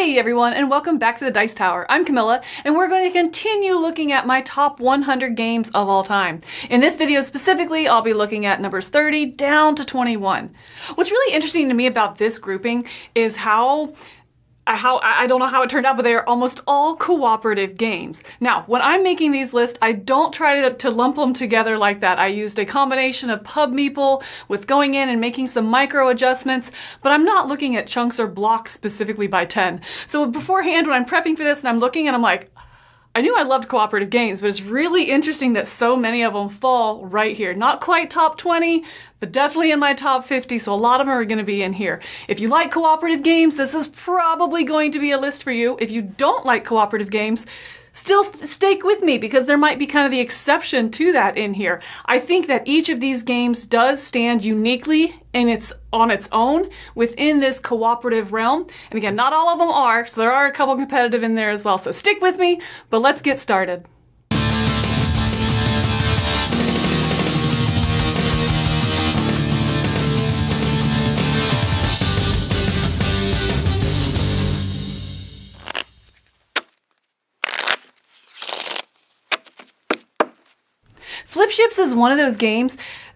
Hey everyone, and welcome back to the Dice Tower. I'm Camilla, and we're going to continue looking at my top 100 games of all time. In this video specifically, I'll be looking at numbers 30 down to 21. What's really interesting to me about this grouping is how I don't know how it turned out, but they are almost all cooperative games. Now, when I'm making these lists, I don't try to lump them together like that. I used a combination of pub meeple with going in and making some micro adjustments, but I'm not looking at chunks or blocks specifically by 10. So beforehand, when I'm prepping for this and I'm looking and I'm like, I knew I loved cooperative games, but it's really interesting that so many of them fall right here. Not quite top 20, but definitely in my top 50, so a lot of them are going to be in here. If you like cooperative games, this is probably going to be a list for you. If you don't like cooperative games, still stick with me because there might be kind of the exception to that in here. I think that each of these games does stand uniquely and on its own within this cooperative realm. And again, not all of them are, so there are a couple competitive in there as well. So stick with me, but let's get started. Flip Ships is one of those games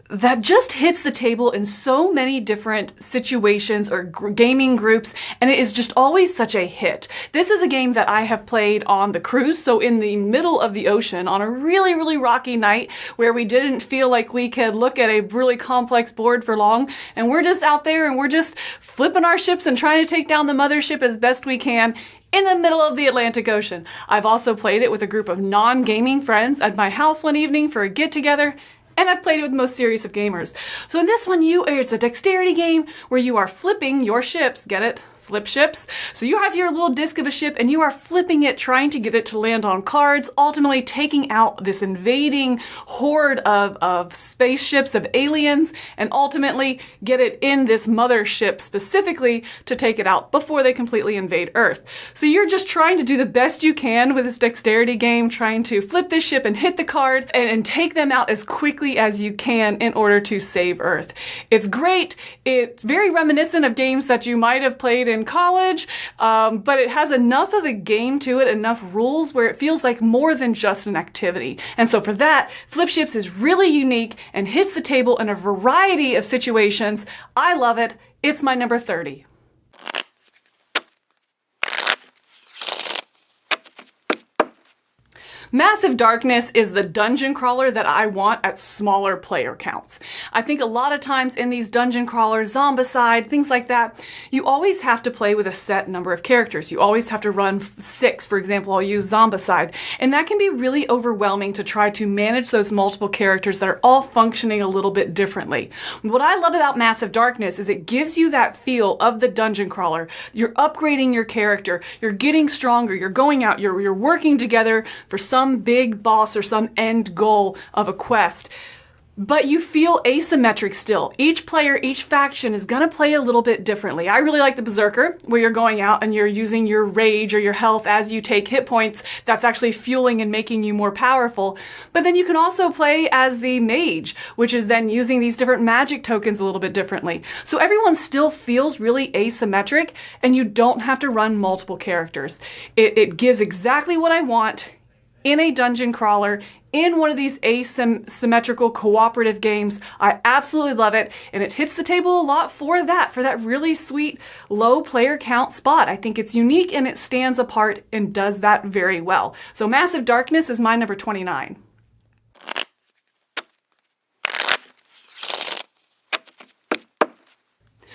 that just hits the table in so many different situations or gaming groups, and it is just always such a hit. This is a game that I have played on the cruise, so in the middle of the ocean on a really, really rocky night where we didn't feel like we could look at a really complex board for long, and we're just out there and we're just flipping our ships and trying to take down the mothership as best we can in the middle of the Atlantic Ocean. I've also played it with a group of non-gaming friends at my house one evening for a get-together, and I've played it with the most serious of gamers. So in this one, it's a dexterity game where you are flipping your ships, get it? Flip ships. So you have your little disc of a ship and you are flipping it, trying to get it to land on cards, ultimately taking out this invading horde of spaceships, of aliens, and ultimately get it in this mothership specifically to take it out before they completely invade Earth. So you're just trying to do the best you can with this dexterity game, trying to flip this ship and hit the card and take them out as quickly as you can in order to save Earth. It's great. It's very reminiscent of games that you might have played in college, but it has enough of a game to it, enough rules where it feels like more than just an activity. And so for that, Flip Ships is really unique and hits the table in a variety of situations. I love it. It's my number 30. Massive Darkness is the dungeon crawler that I want at smaller player counts. I think a lot of times in these dungeon crawlers, Zombicide, things like that, you always have to play with a set number of characters. You always have to run 6, for example, I'll use Zombicide. And that can be really overwhelming to try to manage those multiple characters that are all functioning a little bit differently. What I love about Massive Darkness is it gives you that feel of the dungeon crawler. You're upgrading your character, you're getting stronger, you're going out, you're working together for some big boss or some end goal of a quest. But you feel asymmetric still. Each player, each faction is gonna play a little bit differently. I really like the Berserker, where you're going out and you're using your rage or your health as you take hit points. That's actually fueling and making you more powerful. But then you can also play as the Mage, which is then using these different magic tokens a little bit differently. So everyone still feels really asymmetric, and you don't have to run multiple characters. It gives exactly what I want in a dungeon crawler, in one of these asymmetrical cooperative games. I absolutely love it, and it hits the table a lot for that really sweet low player count spot. I think it's unique and it stands apart and does that very well. So Massive Darkness is my number 29.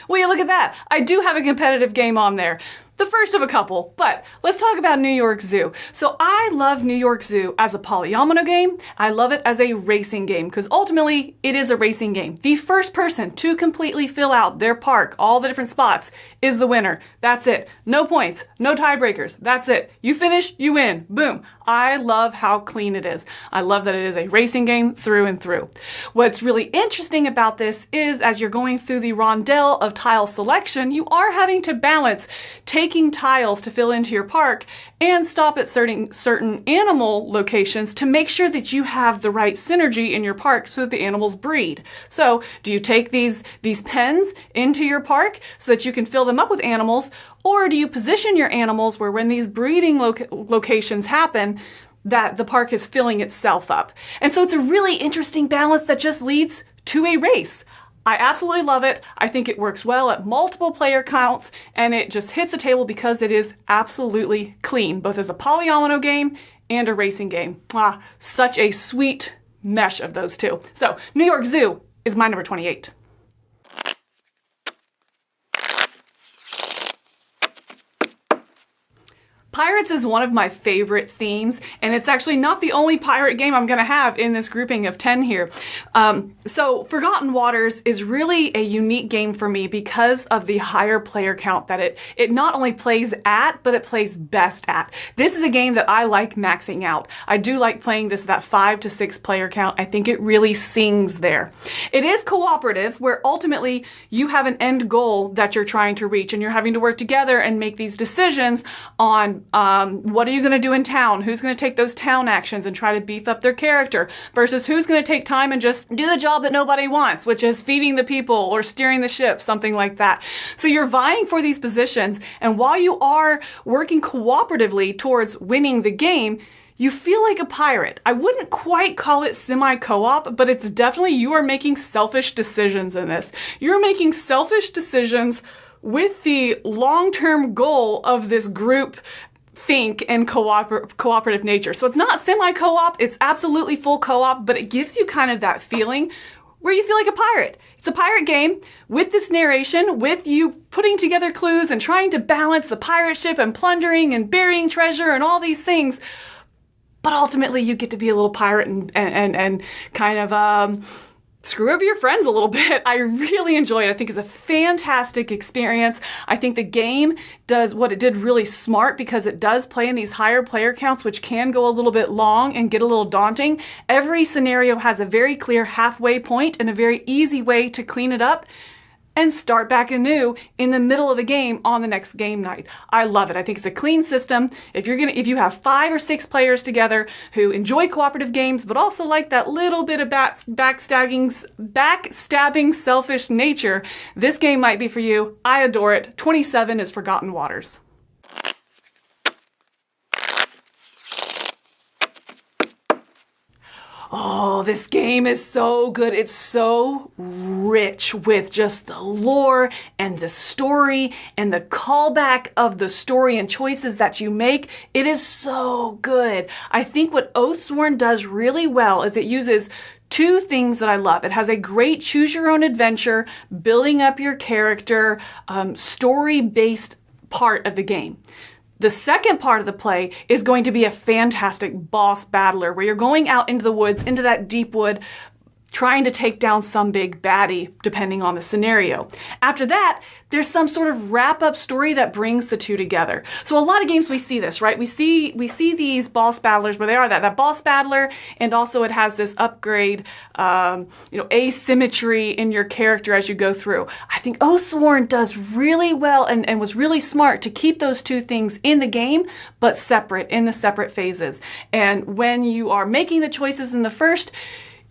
Well, yeah, look at that. I do have a competitive game on there. The first of a couple, but let's talk about New York Zoo. So I love New York Zoo as a polyomino game. I love it as a racing game because ultimately it is a racing game. The first person to completely fill out their park, all the different spots, is the winner. That's it. No points, no tiebreakers. That's it. You finish, you win. Boom. I love how clean it is. I love that it is a racing game through and through. What's really interesting about this is as you're going through the rondelle of tile selection, you are having to balance taking making tiles to fill into your park and stop at certain animal locations to make sure that you have the right synergy in your park so that the animals breed. So do you take these pens into your park so that you can fill them up with animals, or do you position your animals where when these breeding locations happen, that the park is filling itself up? And so it's a really interesting balance that just leads to a race. I absolutely love it. I think it works well at multiple player counts, and it just hits the table because it is absolutely clean, both as a polyomino game and a racing game. Such a sweet mesh of those two. So New York Zoo is my number 28. Pirates is one of my favorite themes, and it's actually not the only pirate game I'm going to have in this grouping of 10 here. So Forgotten Waters is really a unique game for me because of the higher player count that it not only plays at, but it plays best at. This is a game that I like maxing out. I do like playing this at that 5 to 6 player count. I think it really sings there. It is cooperative, where ultimately you have an end goal that you're trying to reach, and you're having to work together and make these decisions on what are you going to do in town? Who's going to take those town actions and try to beef up their character versus who's going to take time and just do the job that nobody wants, which is feeding the people or steering the ship, something like that. So you're vying for these positions, and while you are working cooperatively towards winning the game, you feel like a pirate. I wouldn't quite call it semi-co-op, but it's definitely you are making selfish decisions in this. You're making selfish decisions with the long-term goal of this group think and cooperative nature. So it's not semi-co-op, it's absolutely full co-op, but it gives you kind of that feeling where you feel like a pirate. It's a pirate game with this narration, with you putting together clues and trying to balance the pirate ship and plundering and burying treasure and all these things. But ultimately you get to be a little pirate and kind of screw over your friends a little bit. I really enjoyed it. I think it's a fantastic experience. I think the game does what it did really smart because it does play in these higher player counts, which can go a little bit long and get a little daunting. Every scenario has a very clear halfway point and a very easy way to clean it up and start back anew in the middle of a game on the next game night. I love it. I think it's a clean system. If you have 5 or 6 players together who enjoy cooperative games, but also like that little bit of backstabbing, selfish nature, this game might be for you. I adore it. 27 is Forgotten Waters. Oh, this game is so good. It's so rich with just the lore and the story and the callback of the story and choices that you make. It is so good. I think what Oathsworn does really well is it uses 2 things that I love. It has a great choose your own adventure, building up your character, story-based part of the game. The second part of the play is going to be a fantastic boss battler where you're going out into the woods, into that Deepwood, trying to take down some big baddie, depending on the scenario. After that, there's some sort of wrap-up story that brings the two together. So a lot of games we see this, right? We see these boss battlers where they are that boss battler, and also it has this upgrade, asymmetry in your character as you go through. I think Oathsworn does really well and was really smart to keep those 2 things in the game, but separate, in the separate phases. And when you are making the choices in the first,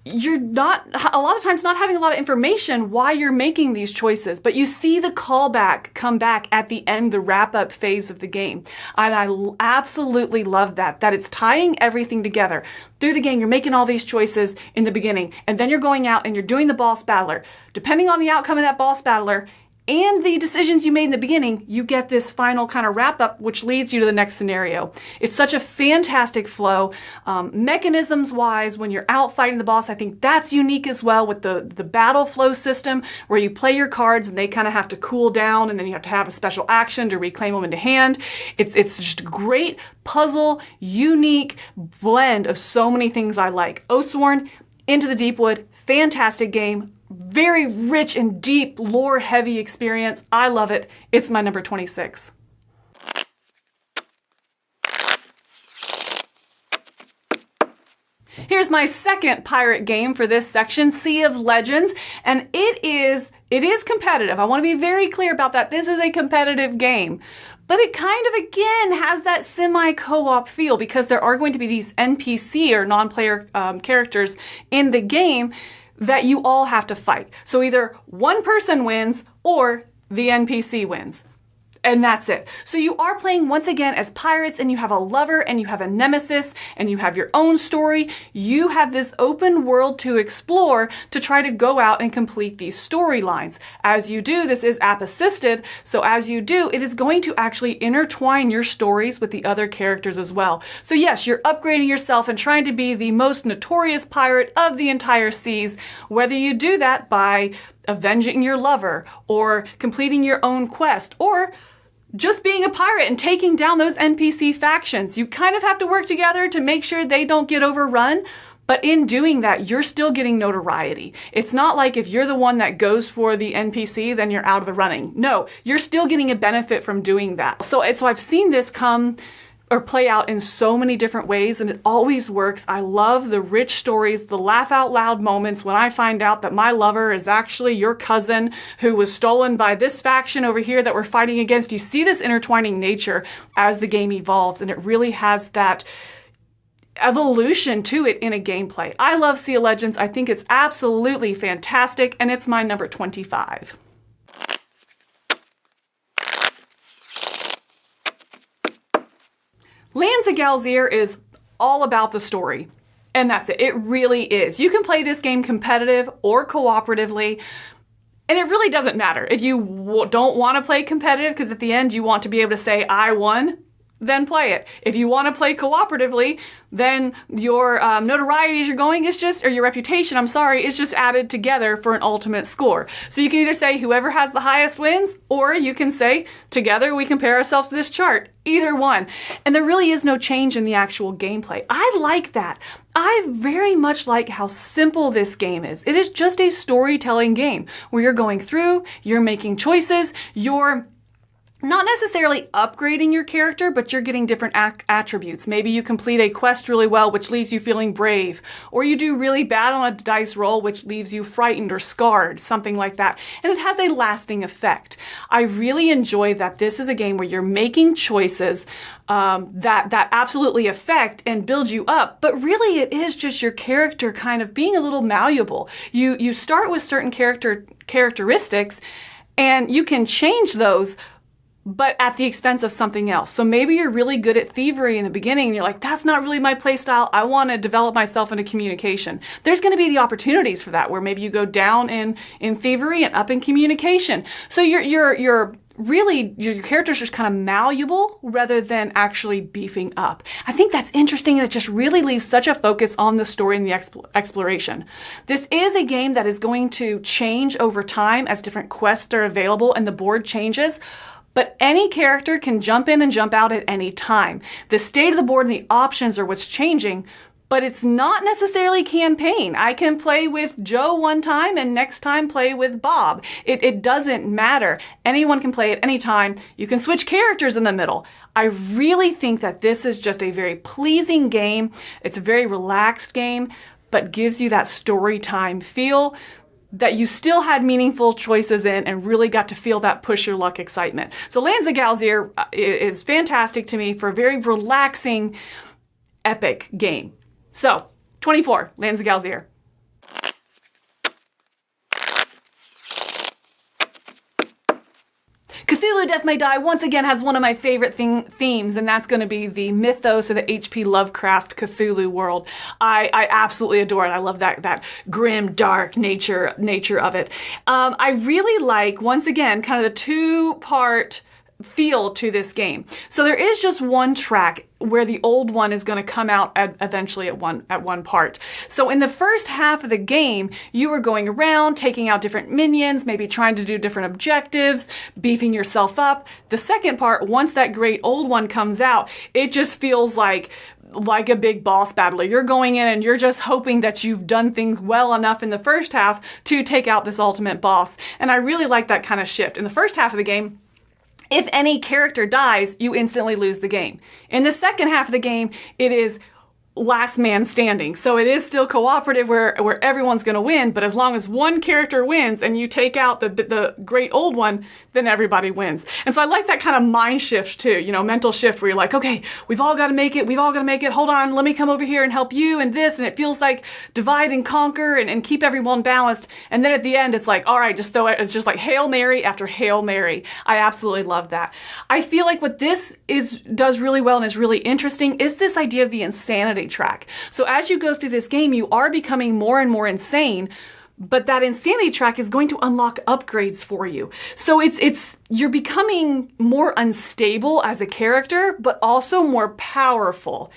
you're not, a lot of times, not having a lot of information why you're making these choices, but you see the callback come back at the end, the wrap-up phase of the game. And I absolutely love that it's tying everything together. Through the game, you're making all these choices in the beginning, and then you're going out and you're doing the boss battler. Depending on the outcome of that boss battler, and the decisions you made in the beginning, you get this final kind of wrap-up, which leads you to the next scenario. It's such a fantastic flow. Mechanisms-wise, when you're out fighting the boss, I think that's unique as well with the battle flow system, where you play your cards and they kind of have to cool down, and then you have to have a special action to reclaim them into hand. It's just a great puzzle, unique blend of so many things I like. Oathsworn, Into the Deepwood, fantastic game. Very rich and deep, lore-heavy experience. I love it. It's my number 26. Here's my second pirate game for this section, Sea of Legends, and it is competitive. I want to be very clear about that. This is a competitive game, But it kind of, again, has that semi-co-op feel because there are going to be these NPC or non-player characters in the game that you all have to fight. So either one person wins or the NPC wins. And that's it. So you are playing once again as pirates, and you have a lover and you have a nemesis and you have your own story. You have this open world to explore to try to go out and complete these storylines. As you do, this is app assisted. So as you do, it is going to actually intertwine your stories with the other characters as well. So yes, you're upgrading yourself and trying to be the most notorious pirate of the entire seas. Whether you do that by avenging your lover or completing your own quest or just being a pirate and taking down those NPC factions. You kind of have to work together to make sure they don't get overrun. But in doing that, you're still getting notoriety. It's not like if you're the one that goes for the NPC, then you're out of the running. No, you're still getting a benefit from doing that. So I've seen this come or play out in so many different ways, and it always works. I love the rich stories, the laugh out loud moments when I find out that my lover is actually your cousin who was stolen by this faction over here that we're fighting against. You see this intertwining nature as the game evolves, and it really has that evolution to it in a gameplay. I love Sea of Legends. I think it's absolutely fantastic, and it's my number 25. Lands of Galzyr is all about the story, and that's it. It really is. You can play this game competitive or cooperatively, and it really doesn't matter. If you don't want to play competitive because at the end you want to be able to say, I won, then play it. If you want to play cooperatively, then your notoriety as you're going is just, or your reputation, is just added together for an ultimate score. So you can either say whoever has the highest wins, or you can say together we compare ourselves to this chart. Either one. And there really is no change in the actual gameplay. I like that. I very much like how simple this game is. It is just a storytelling game where you're going through, you're making choices, you're not necessarily upgrading your character, but you're getting different attributes. Maybe you complete a quest really well, which leaves you feeling brave, or you do really bad on a dice roll, which leaves you frightened or scarred, something like that. And it has a lasting effect. I really enjoy that this is a game where you're making choices that absolutely affect and build you up, but really it is just your character kind of being a little malleable. You start with certain characteristics, and you can change those, but at the expense of something else. So maybe you're really good at thievery in the beginning and you're like, that's not really my play style. I want to develop myself into communication. There's going to be the opportunities for that where maybe you go down in thievery and up in communication. So you're really, your character's just kind of malleable rather than actually beefing up. I think that's interesting, and it just really leaves such a focus on the story and the exploration. This is a game that is going to change over time as different quests are available and the board changes. But any character can jump in and jump out at any time. The state of the board and the options are what's changing, but it's not necessarily campaign. I can play with Joe one time and next time play with Bob. It doesn't matter. Anyone can play at any time. You can switch characters in the middle. I really think that this is just a very pleasing game. It's a very relaxed game, but gives you that story time feel that you still had meaningful choices in and really got to feel that push your luck excitement. So Lands of Galzyr is fantastic to me for a very relaxing, epic game. So, 24, Lands of Galzyr. Cthulhu Death May Die once again has one of my favorite themes, and that's going to be the mythos of the H.P. Lovecraft Cthulhu world. I absolutely adore it. I love that grim, dark nature of it. I really like, once again, kind of the two-part feel to this game. So there is just one track where the old one is going to come out eventually at one part. So in the first half of the game, you are going around, taking out different minions, maybe trying to do different objectives, beefing yourself up. The second part, once that great old one comes out, it just feels like a big boss battle. You're going in and you're just hoping that you've done things well enough in the first half to take out this ultimate boss. And I really like that kind of shift. In the first half of the game, if any character dies, you instantly lose the game. In the second half of the game, it is last man standing. So it is still cooperative where everyone's going to win, but as long as one character wins and you take out the great old one, then everybody wins. And so I like that kind of mind shift too, mental shift where you're like, okay, we've all got to make it. Hold on, let me come over here and help you and this. And it feels like divide and conquer and keep everyone balanced. And then at the end, it's like, all right, just throw it. It's just like Hail Mary after Hail Mary. I absolutely love that. I feel like what this does really well and is really interesting is this idea of the insanity track. So as you go through this game, you are becoming more and more insane, but that insanity track is going to unlock upgrades for you. So you're becoming more unstable as a character, but also more powerful.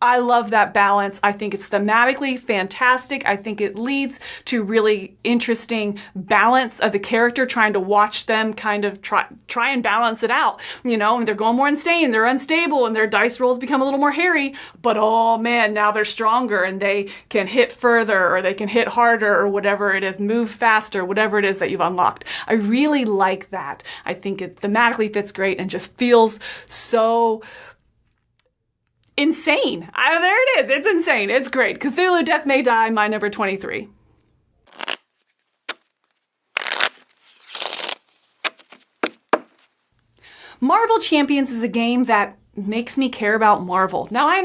I love that balance. I think it's thematically fantastic. I think it leads to really interesting balance of the character, trying to watch them kind of try and balance it out, and they're going more insane, they're unstable, and their dice rolls become a little more hairy, but oh man, now they're stronger and they can hit further or they can hit harder or whatever it is, move faster, whatever it is that you've unlocked. I really like that. I think it thematically fits great and just feels so insane. There it is. It's insane. It's great. Cthulhu Death May Die, my number 23. Marvel Champions is a game that makes me care about Marvel. Now, I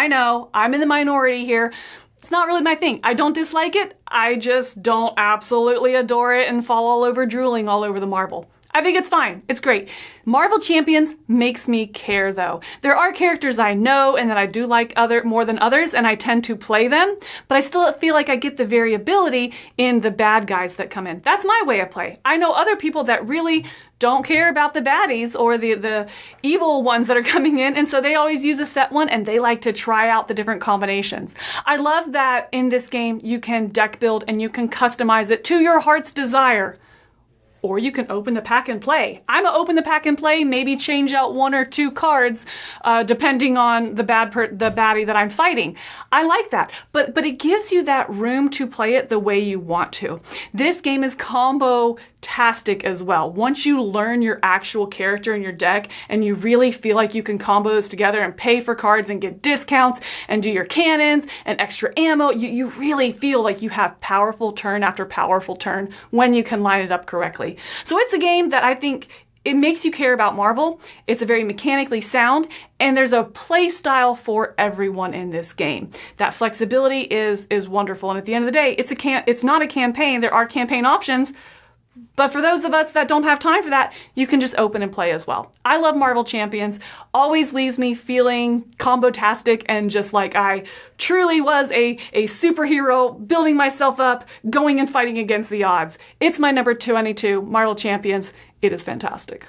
know, I'm in the minority here. It's not really my thing. I don't dislike it. I just don't absolutely adore it and fall all over drooling all over the Marvel. I think it's fine. It's great. Marvel Champions makes me care though. There are characters I know and that I do like more than others, and I tend to play them, but I still feel like I get the variability in the bad guys that come in. That's my way of play. I know other people that really don't care about the baddies or the evil ones that are coming in, and so they always use a set one and they like to try out the different combinations. I love that in this game you can deck build and you can customize it to your heart's desire. Or you can open the pack and play. I'm gonna open the pack and play, maybe change out one or two cards, depending on the baddie that I'm fighting. I like that, but it gives you that room to play it the way you want to. This game is combo-tastic as well. Once you learn your actual character in your deck and you really feel like you can combo those together and pay for cards and get discounts and do your cannons and extra ammo, you really feel like you have powerful turn after powerful turn when you can line it up correctly. So it's a game that I think it makes you care about Marvel. It's a very mechanically sound, and there's a play style for everyone in this game. That flexibility is wonderful. And at the end of the day, it's not a campaign. There are campaign options, but for those of us that don't have time for that, you can just open and play as well. I love Marvel Champions. Always leaves me feeling combo-tastic and just like I truly was a superhero, building myself up, going and fighting against the odds. It's my number 22, Marvel Champions. It is fantastic.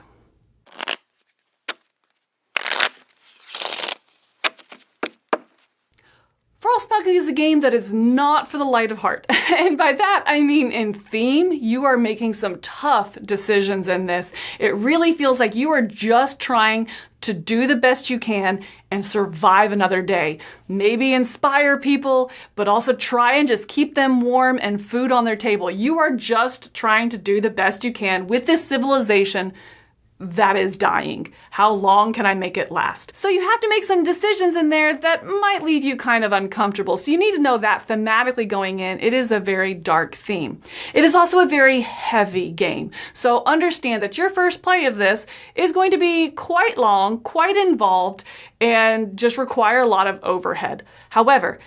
Frostpunk is a game that is not for the light of heart. And by that, I mean in theme, you are making some tough decisions in this. It really feels like you are just trying to do the best you can and survive another day. Maybe inspire people, but also try and just keep them warm and food on their table. You are just trying to do the best you can with this civilization that is dying. How long can I make it last? So you have to make some decisions in there that might leave you kind of uncomfortable. So you need to know that thematically going in, it is a very dark theme. It is also a very heavy game. So understand that your first play of this is going to be quite long, quite involved, and just require a lot of overhead. However,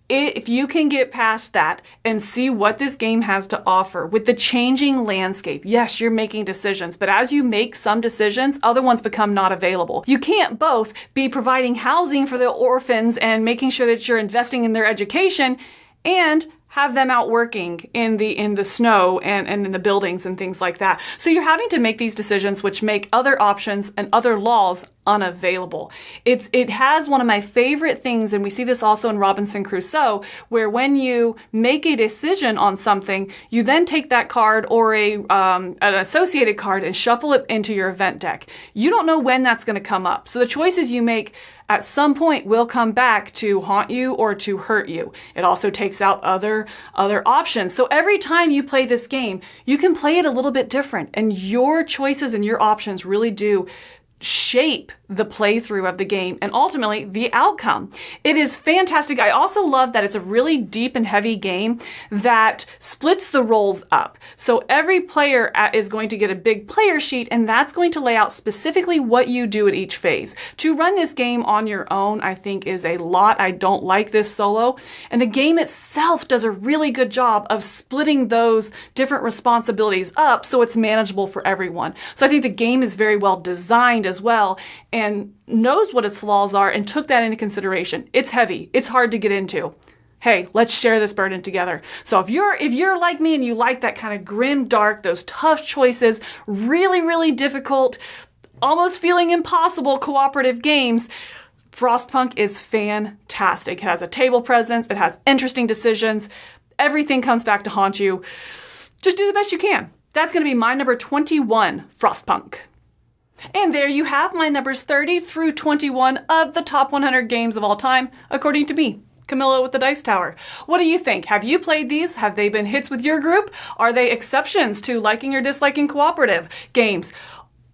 if you can get past that and see what this game has to offer with the changing landscape, yes, you're making decisions, but as you make some decisions, other ones become not available. You can't both be providing housing for the orphans and making sure that you're investing in their education and have them out working in the snow and in the buildings and things like that. So you're having to make these decisions which make other options and other laws unavailable. It has one of my favorite things, and we see this also in Robinson Crusoe, where when you make a decision on something, you then take that card or an associated card and shuffle it into your event deck. You don't know when that's going to come up. So the choices you make at some point will come back to haunt you or to hurt you. It also takes out other options. So every time you play this game, you can play it a little bit different, and your choices and your options really do shape the playthrough of the game and ultimately the outcome. It is fantastic. I also love that it's a really deep and heavy game that splits the roles up. So every player is going to get a big player sheet, and that's going to lay out specifically what you do at each phase. To run this game on your own, I think, is a lot. I don't like this solo. And the game itself does a really good job of splitting those different responsibilities up so it's manageable for everyone. So I think the game is very well designed as well and knows what its flaws are and took that into consideration. It's heavy. It's hard to get into. Hey, let's share this burden together. So if you're like me and you like that kind of grim, dark, those tough choices, really, really difficult, almost feeling impossible cooperative games, Frostpunk is fantastic. It has a table presence. It has interesting decisions. Everything comes back to haunt you. Just do the best you can. That's going to be my number 21, Frostpunk. And there you have my numbers 30 through 21 of the top 100 games of all time, according to me, Camilla with the Dice Tower. What do you think? Have you played these? Have they been hits with your group? Are they exceptions to liking or disliking cooperative games?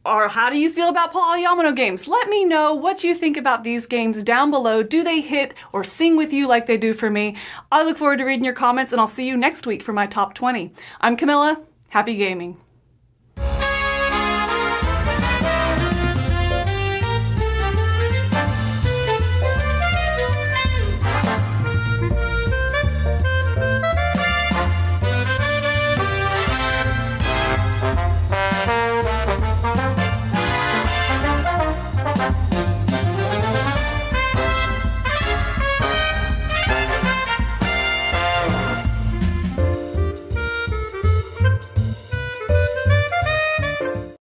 Or how do you feel about polyomino games? Let me know what you think about these games down below. Do they hit or sing with you like they do for me? I look forward to reading your comments, and I'll see you next week for my top 20. I'm Camilla. Happy gaming.